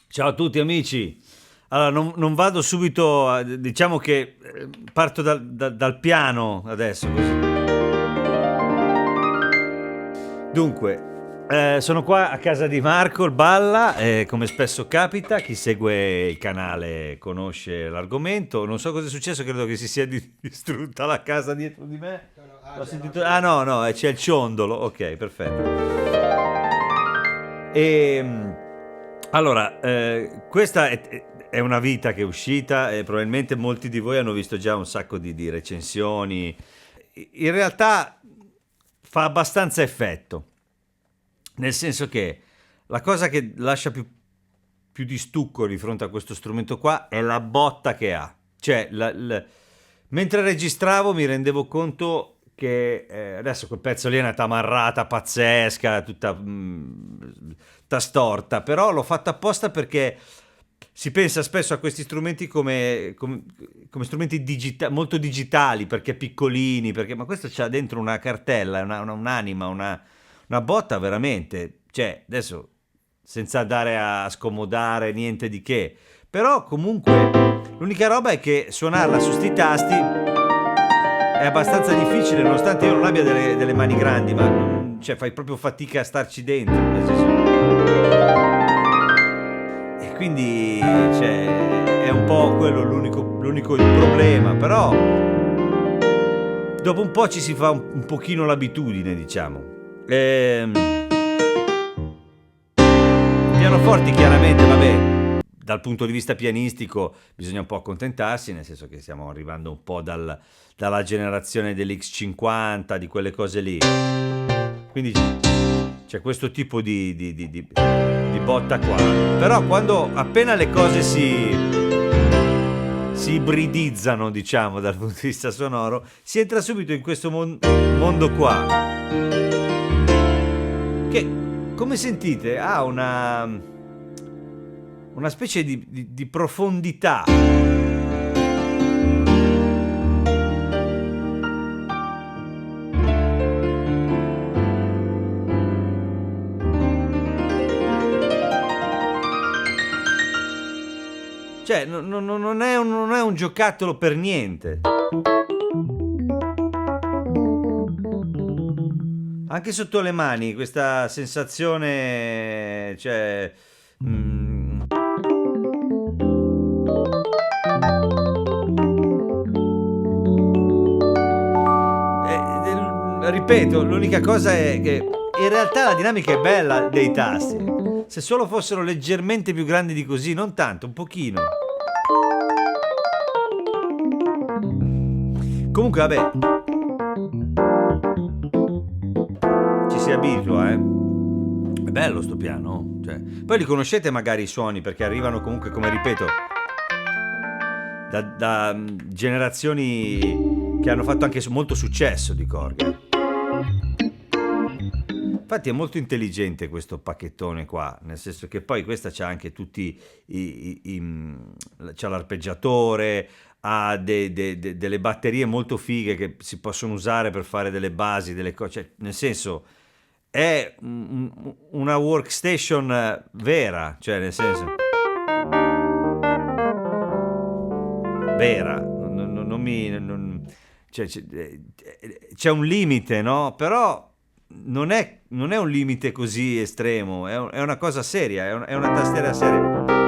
Ciao a tutti amici. Allora, non vado subito, diciamo che parto dal piano adesso. Così. Dunque, sono qua a casa di Marco il Balla, come spesso capita, chi segue il canale conosce l'argomento. Non so cosa è successo, credo che si sia distrutta la casa dietro di me. Ho sentito... Ah no, c'è il ciondolo, ok, perfetto. E... Allora, questa è una vita che è uscita e probabilmente molti di voi hanno visto già un sacco di recensioni. In realtà fa abbastanza effetto, nel senso che la cosa che lascia più di stucco di fronte a questo strumento qua è la botta che ha. Cioè, mentre registravo mi rendevo conto che adesso quel pezzo lì è una tamarrata pazzesca, tutta storta, però l'ho fatta apposta perché si pensa spesso a questi strumenti come strumenti molto digitali, perché piccolini, ma questo c'ha dentro una cartella, un'anima, una botta veramente, cioè adesso senza andare a scomodare niente di che, però comunque l'unica roba è che suonarla su sti tasti è abbastanza difficile, nonostante io non abbia delle mani grandi, ma cioè, fai proprio fatica a starci dentro, nel senso. E quindi cioè, è un po' quello l'unico problema, però dopo un po' ci si fa un pochino l'abitudine, diciamo. Pianoforti chiaramente, vabbè, dal punto di vista pianistico bisogna un po' accontentarsi, nel senso che stiamo arrivando un po' dalla generazione dell'X50, di quelle cose lì. Quindi c'è questo tipo di botta qua. Però appena le cose si ibridizzano, diciamo, dal punto di vista sonoro, si entra subito in questo mondo qua. Che, come sentite, ha una specie di profondità. Cioè, non è un giocattolo per niente. Anche sotto le mani, questa sensazione, cioè... ripeto, l'unica cosa è che in realtà la dinamica è bella dei tasti. Se solo fossero leggermente più grandi di così, non tanto, un pochino. Comunque, vabbè, ci si abitua, È bello sto piano. Cioè, poi li conoscete magari i suoni, perché arrivano comunque, come ripeto, da generazioni che hanno fatto anche molto successo di Korg. Infatti è molto intelligente questo pacchettone qua, nel senso che poi questa c'ha anche tutti c'ha l'arpeggiatore, ha delle batterie molto fighe che si possono usare per fare delle basi, delle cose, cioè, nel senso è una workstation vera, cioè nel senso vera, non mi... cioè, c'è un limite, no? Però non è un limite così estremo, è una cosa seria, è una tastiera seria.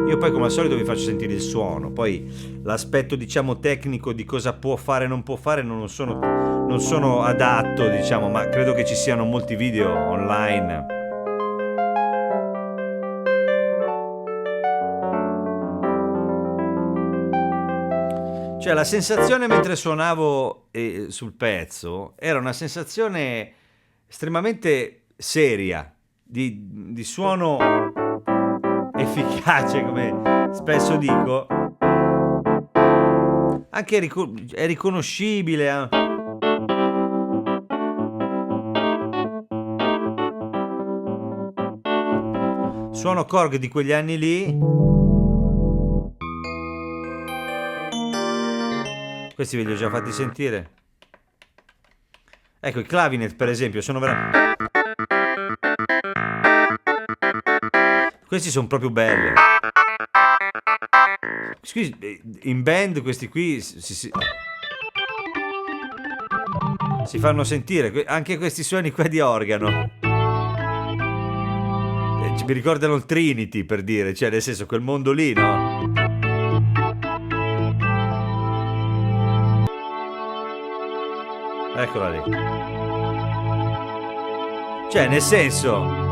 Io poi come al solito vi faccio sentire il suono, poi l'aspetto diciamo tecnico di cosa può fare e non può fare non sono adatto, diciamo, ma credo che ci siano molti video online. Cioè la sensazione mentre suonavo sul pezzo era una sensazione estremamente seria, di suono efficace, come spesso dico, anche è riconoscibile. Suono Korg di quegli anni lì. Questi ve li ho già fatti sentire. Ecco, i clavinet per esempio sono veramente... Questi sono proprio belli. Scusi, in band questi qui si fanno sentire. Anche questi suoni qua di organo. Mi ricordano il Trinity, per dire, cioè nel senso quel mondo lì, no? Eccola lì. Cioè nel senso...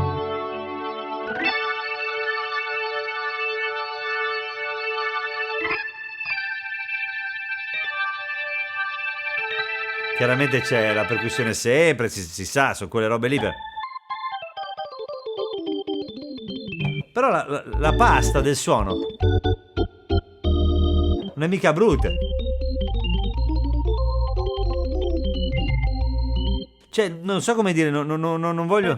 Chiaramente c'è la percussione sempre, si sa, sono quelle robe lì. Però la pasta del suono non è mica brutta. Cioè, non so come dire, non voglio...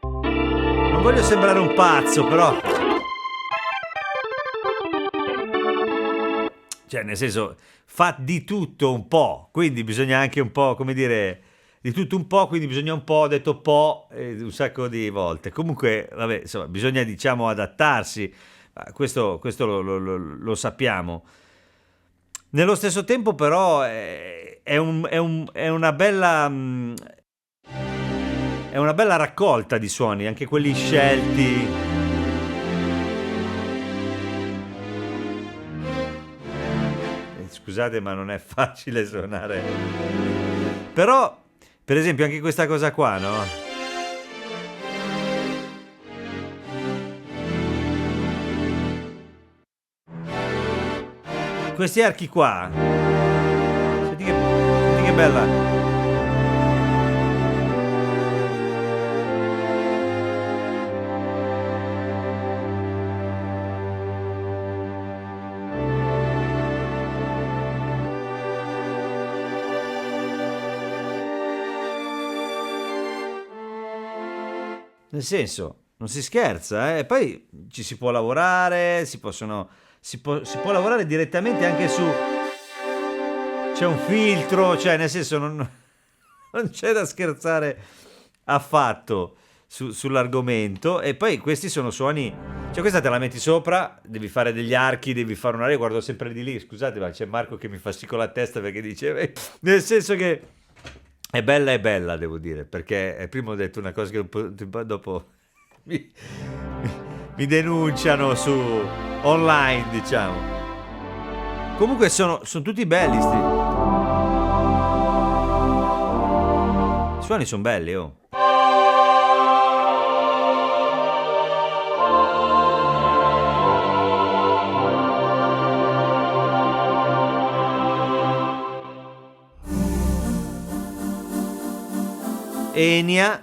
Non voglio sembrare un pazzo, però... Cioè, nel senso, fa di tutto un po', quindi bisogna anche un po', come dire, di tutto un po', quindi bisogna un po', ho detto po', un sacco di volte. Comunque, vabbè, insomma, bisogna, diciamo, adattarsi, questo lo sappiamo. Nello stesso tempo, però, è una bella... È una bella raccolta di suoni, anche quelli scelti. Scusate, ma non è facile suonare. Però, per esempio, anche questa cosa qua, no? Questi archi qua. Senti che bella. Nel senso, non si scherza, eh? Poi ci si può lavorare, si può lavorare direttamente anche su... C'è un filtro, cioè nel senso non c'è da scherzare affatto sull'argomento. E poi questi sono suoni... Cioè questa te la metti sopra, devi fare degli archi, devi fare un'aria, guardo sempre di lì, scusate, ma c'è Marco che mi fa sì con la testa perché dice... Nel senso che... È bella, devo dire, perché prima ho detto una cosa che dopo mi denunciano su online, diciamo. Comunque sono tutti belli, i suoni sono belli, oh. Enia.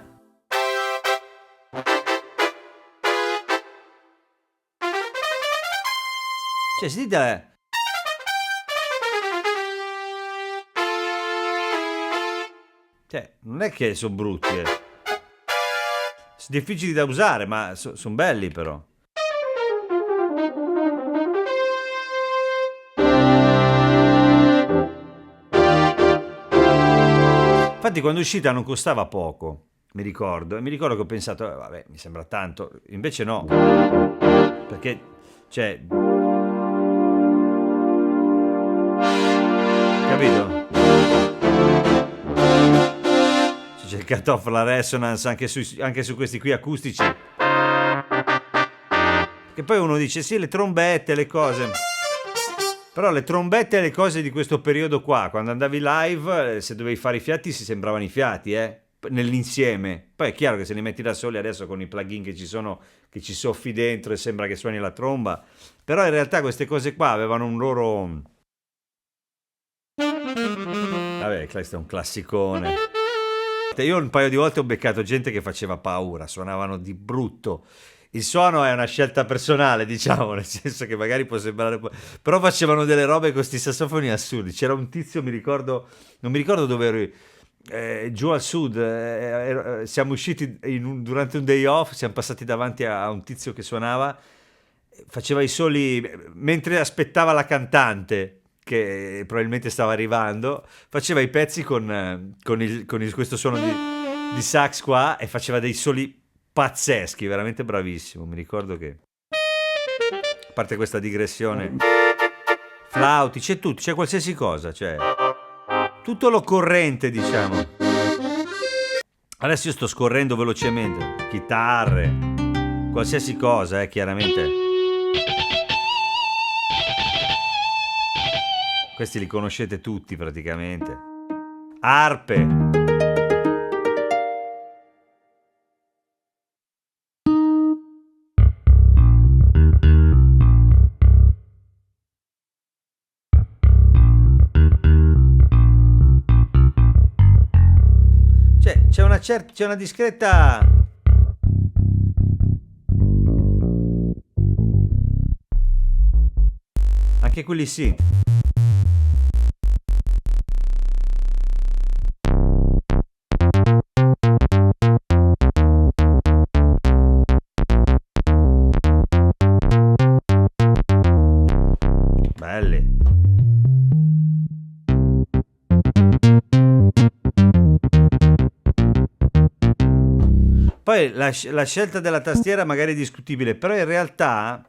Cioè, sentite. Cioè, non è che sono brutti, Sono difficili da usare, ma sono belli però. Infatti quando è uscita non costava poco, mi ricordo, e mi ricordo che ho pensato, vabbè, mi sembra tanto, invece no, perché, cioè, capito? C'è il cut-off, la resonance anche su questi qui acustici. Che poi uno dice, sì, le trombette, le cose. Però le trombette e le cose di questo periodo qua, quando andavi live, se dovevi fare i fiati si sembravano i fiati, nell'insieme. Poi è chiaro che se li metti da soli adesso con i plugin che ci sono, che ci soffi dentro e sembra che suoni la tromba. Però in realtà queste cose qua avevano un loro... Vabbè, questo è un classicone. Io un paio di volte ho beccato gente che faceva paura, suonavano di brutto. Il suono è una scelta personale, diciamo, nel senso che magari può sembrare... Però facevano delle robe con questi sassofoni assurdi. C'era un tizio, mi ricordo, non mi ricordo dove ero, giù al sud, siamo usciti durante un day off, siamo passati davanti a un tizio che suonava, faceva i soli, mentre aspettava la cantante, che probabilmente stava arrivando, faceva i pezzi con questo suono di sax qua e faceva dei soli pazzeschi, veramente bravissimo. Mi ricordo che, a parte questa digressione, flauti, c'è tutto, c'è qualsiasi cosa, cioè tutto l'occorrente, diciamo. Adesso io sto scorrendo velocemente, chitarre, qualsiasi cosa, chiaramente. Questi li conoscete tutti praticamente. Arpe. C'è una discreta... Anche quelli sì. Belli. Poi la scelta della tastiera magari è discutibile, però in realtà...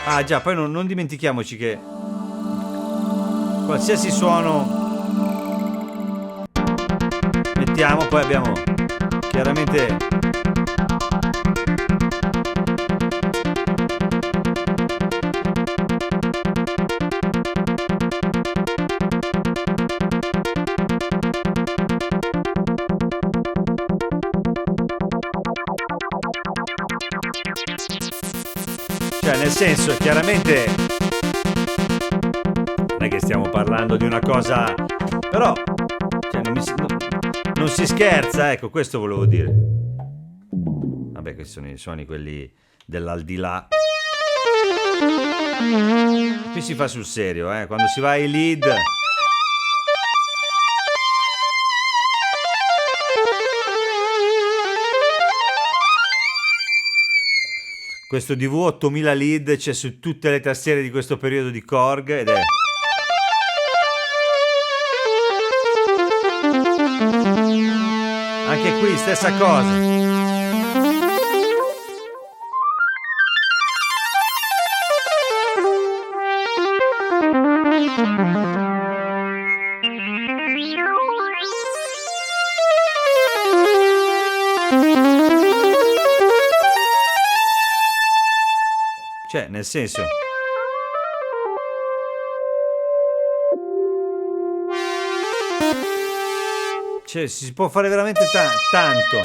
Ah già, poi non dimentichiamoci che qualsiasi suono mettiamo, poi abbiamo chiaramente... Cioè, nel senso, chiaramente non è che stiamo parlando di una cosa, però cioè, non si scherza, ecco, questo volevo dire. Vabbè, questi sono i suoni quelli dell'aldilà. Qui si fa sul serio, quando si va ai lead. Questo DV 8000 lead c'è su tutte le tastiere di questo periodo di Korg ed è... Anche qui stessa cosa. Cioè, nel senso... Cioè, si può fare veramente tanto.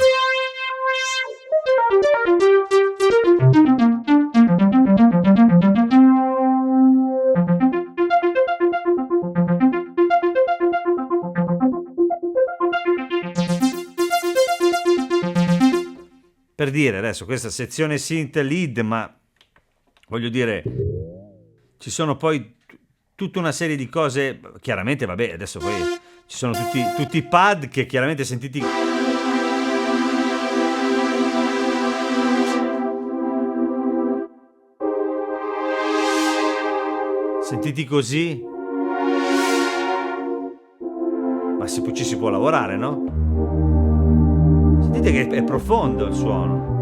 Per dire, adesso questa sezione synth lead, ma... Voglio dire, ci sono poi tutta una serie di cose, chiaramente, vabbè, adesso poi ci sono tutti i pad che chiaramente sentiti così ma ci si può lavorare, no? Sentite che è profondo il suono.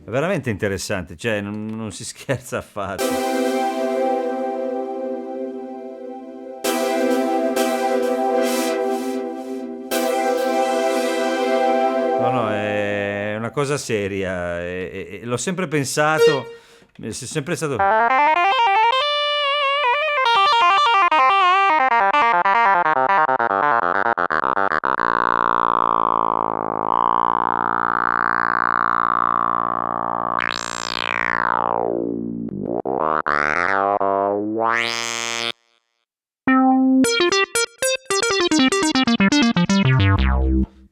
È veramente interessante, cioè non si scherza affatto. No, è una cosa seria, e l'ho sempre pensato, è sempre stato...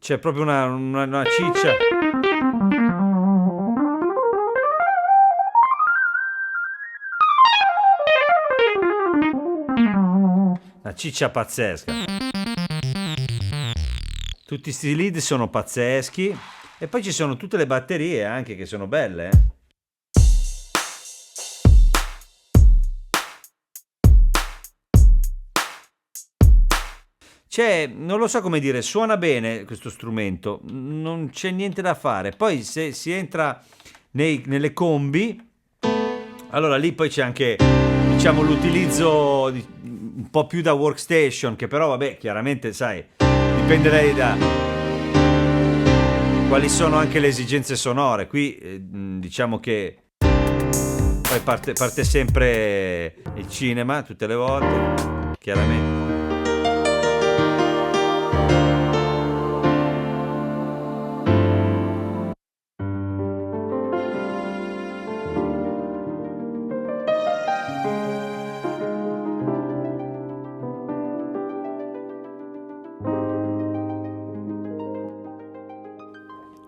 C'è proprio una ciccia. Una ciccia pazzesca. Tutti sti lead sono pazzeschi. E poi ci sono tutte le batterie anche che sono belle, eh. Cioè, non lo so come dire, suona bene questo strumento, non c'è niente da fare. Poi se si entra nelle combi, allora lì poi c'è anche, diciamo, l'utilizzo un po' più da workstation, che però vabbè, chiaramente sai, dipende da quali sono anche le esigenze sonore. Qui diciamo che poi parte sempre il cinema tutte le volte, chiaramente.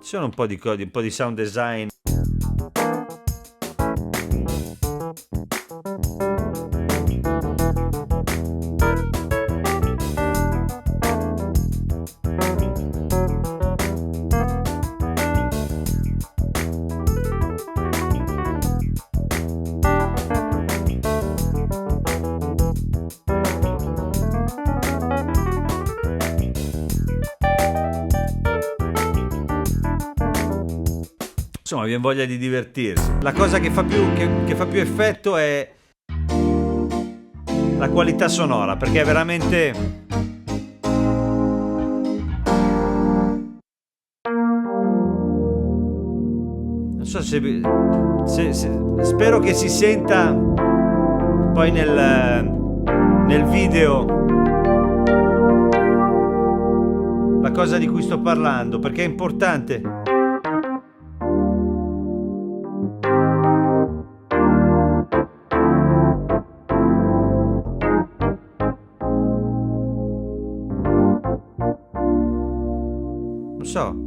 Ci sono un po' di codi, un po' di sound design. Insomma, viene voglia di divertirsi. La cosa che fa più effetto è la qualità sonora, perché è veramente... Non so se spero che si senta poi nel video la cosa di cui sto parlando, perché è importante. So,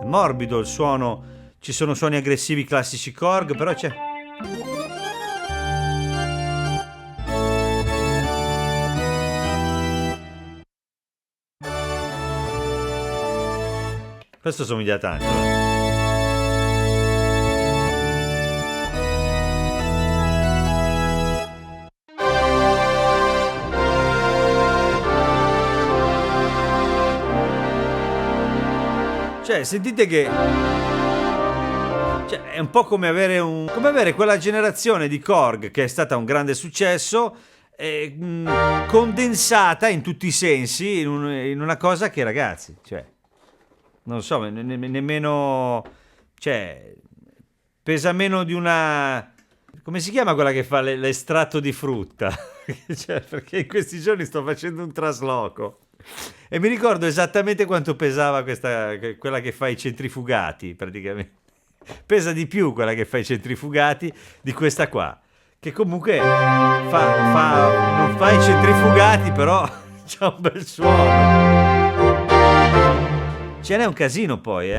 è morbido il suono, ci sono suoni aggressivi classici Korg, però c'è... Questo somiglia tanto, Cioè, sentite che... Cioè, è un po' come avere quella generazione di Korg che è stata un grande successo, condensata in tutti i sensi in una cosa che, ragazzi, cioè, non so, nemmeno... Cioè, pesa meno di una... Come si chiama quella che fa l'estratto di frutta? Cioè, perché in questi giorni sto facendo un trasloco. E mi ricordo esattamente quanto pesava quella che fa i centrifugati, praticamente. Pesa di più quella che fa i centrifugati di questa qua, che comunque non fa i centrifugati, però c'ha un bel suono. Ce n'è un casino poi,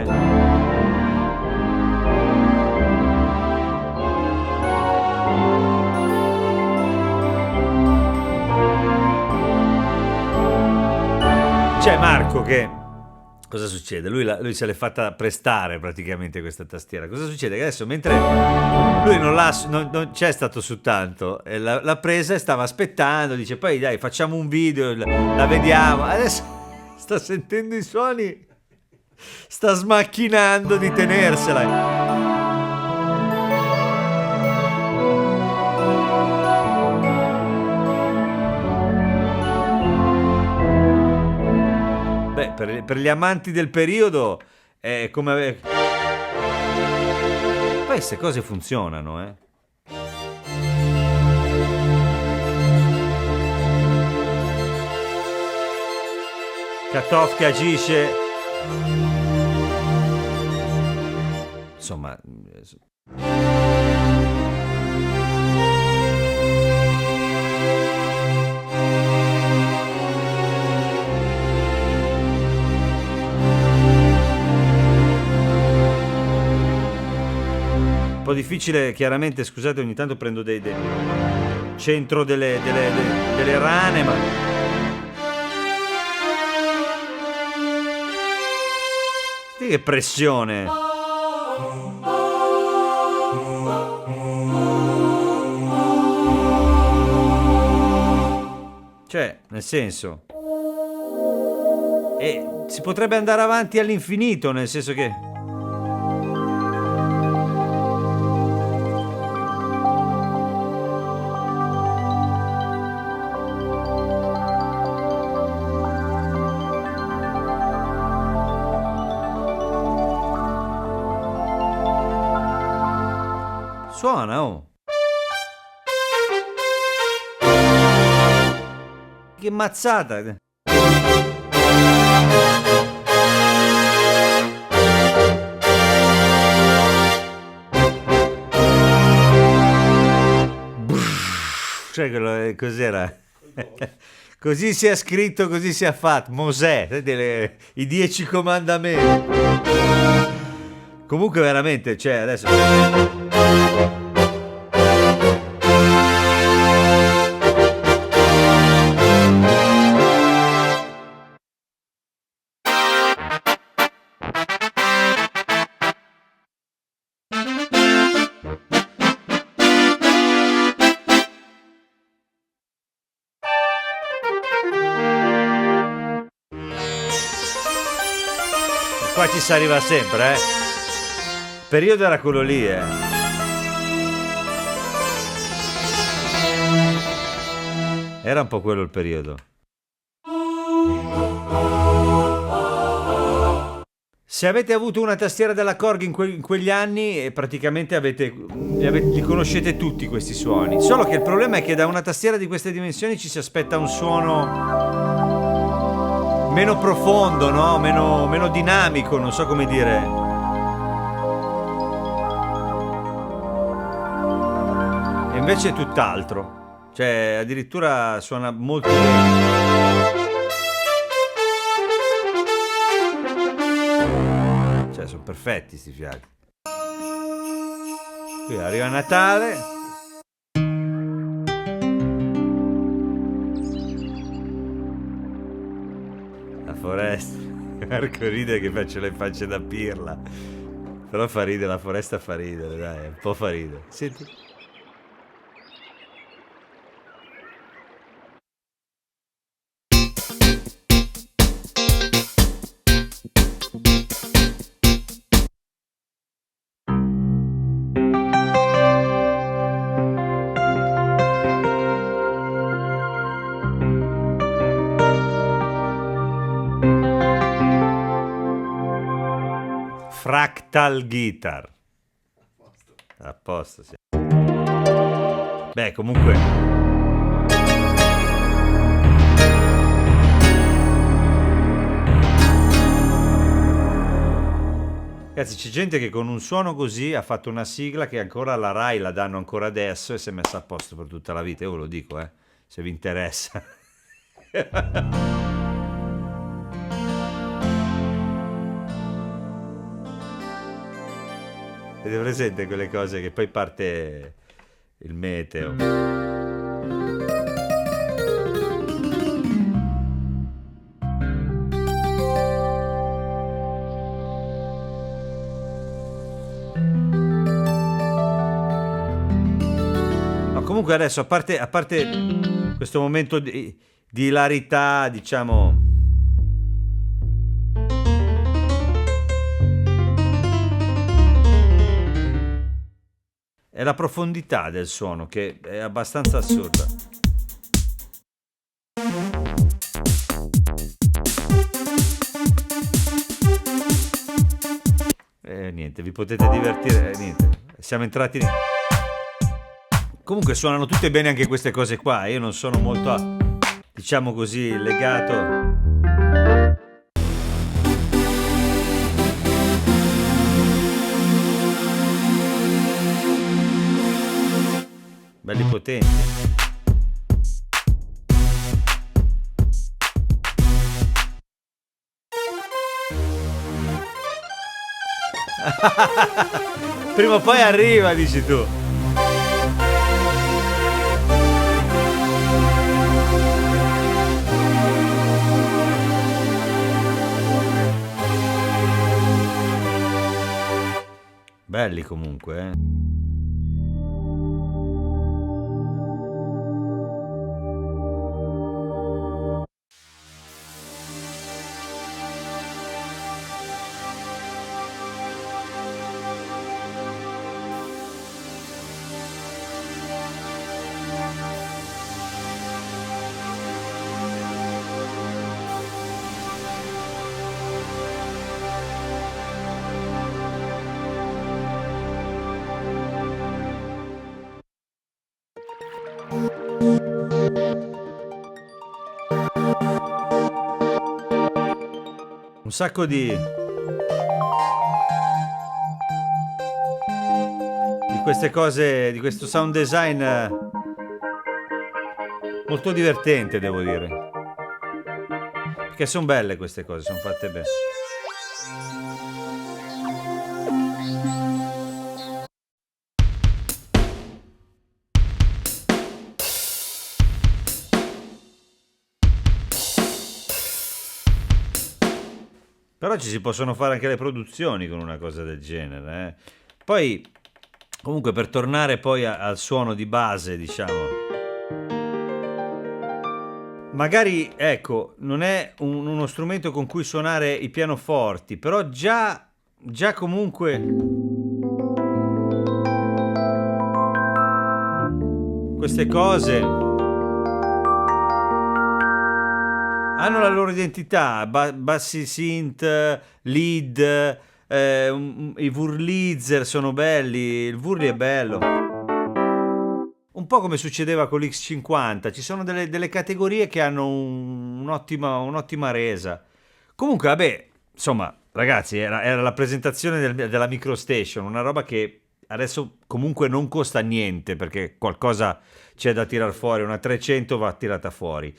C'è Marco che Cosa succede? Lui se l'è fatta prestare praticamente questa tastiera. Cosa succede? Che adesso mentre lui non c'è stato su tanto, l'ha presa e stava aspettando, dice poi dai facciamo un video, la vediamo. Adesso sta sentendo i suoni, sta smacchinando di tenersela. Beh, per gli amanti del periodo è come poi queste cose funzionano, eh. Katov che agisce. Insomma, un po' difficile, chiaramente, scusate, ogni tanto prendo dei centro delle rane, ma che pressione. Cioè, nel senso, e si potrebbe andare avanti all'infinito, nel senso che suona, oh. Che mazzata. Cioè, cos'era? Così sia scritto, così sia fatto. Mosè, i 10 comandamenti. Comunque veramente, cioè adesso qua ci si arriva sempre, eh. Il periodo era quello lì, eh. Era un po' quello il periodo. Se avete avuto una tastiera della Korg in quegli anni, praticamente li conoscete tutti questi suoni. Solo che il problema è che da una tastiera di queste dimensioni ci si aspetta un suono meno profondo, no? Meno dinamico, non so come dire. E invece è tutt'altro. Cioè, addirittura suona molto bene. Cioè, sono perfetti sti fiati. Qui arriva Natale. La foresta. Marco ride che faccio le facce da pirla. Però fa ridere, la foresta fa ridere, dai, un po' fa ridere. Senti. Fractal Guitar. A posto, sì. Beh, comunque. Ragazzi, c'è gente che con un suono così ha fatto una sigla che ancora alla Rai la danno ancora adesso e si è messa a posto per tutta la vita. Io ve lo dico, se vi interessa. Avete presente quelle cose che poi parte il meteo? comunque adesso, a parte questo momento di ilarità, diciamo, è la profondità del suono che è abbastanza assurda. Niente, vi potete divertire, niente, siamo entrati. Comunque suonano tutte bene anche queste cose qua, io non sono molto, diciamo così, legato. Belli potenti. Prima o poi arriva, dici tu. Belli comunque, eh. Un sacco di queste cose, di questo sound design molto divertente, devo dire, perché sono belle queste cose, sono fatte bene. Però ci si possono fare anche le produzioni con una cosa del genere, eh. Poi, comunque, per tornare poi al suono di base, diciamo, magari, ecco, non è uno strumento con cui suonare i pianoforti, però già comunque queste cose hanno la loro identità, bassi synth, lead, i Wurlitzer sono belli, il Wurli è bello. Un po' come succedeva con l'X50, ci sono delle categorie che hanno un'ottima resa. Comunque, vabbè, insomma, ragazzi, era la presentazione della MicroStation, una roba che adesso comunque non costa niente, perché qualcosa c'è da tirar fuori, una 300 va tirata fuori.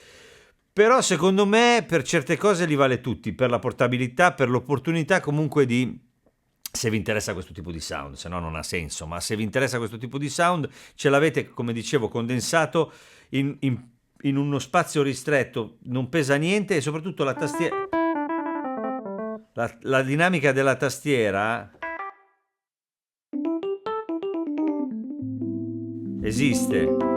Però secondo me per certe cose li vale tutti, per la portabilità, per l'opportunità comunque di, se vi interessa questo tipo di sound, se no non ha senso, ma se vi interessa questo tipo di sound ce l'avete, come dicevo, condensato in uno spazio ristretto, non pesa niente, e soprattutto la tastiera, la dinamica della tastiera esiste.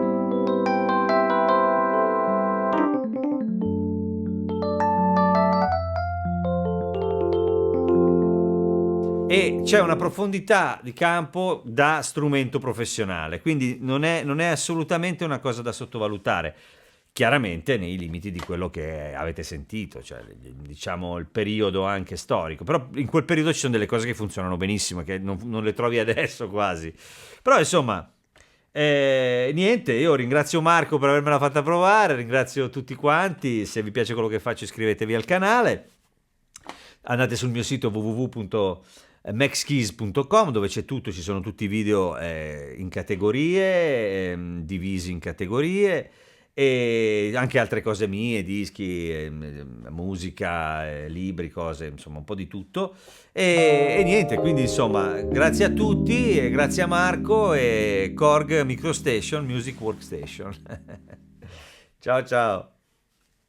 E c'è una profondità di campo da strumento professionale, quindi non è assolutamente una cosa da sottovalutare, chiaramente nei limiti di quello che avete sentito, cioè diciamo il periodo anche storico, però in quel periodo ci sono delle cose che funzionano benissimo, che non le trovi adesso quasi. Però insomma, niente, io ringrazio Marco per avermela fatta provare, ringrazio tutti quanti, se vi piace quello che faccio iscrivetevi al canale, andate sul mio sito www.maxkeys.com dove c'è tutto, ci sono tutti i video in categorie, divisi in categorie, e anche altre cose mie, dischi, musica, libri, cose, insomma un po' di tutto, e niente, quindi insomma grazie a tutti e grazie a Marco e Korg MicroStation Music Workstation. Ciao ciao.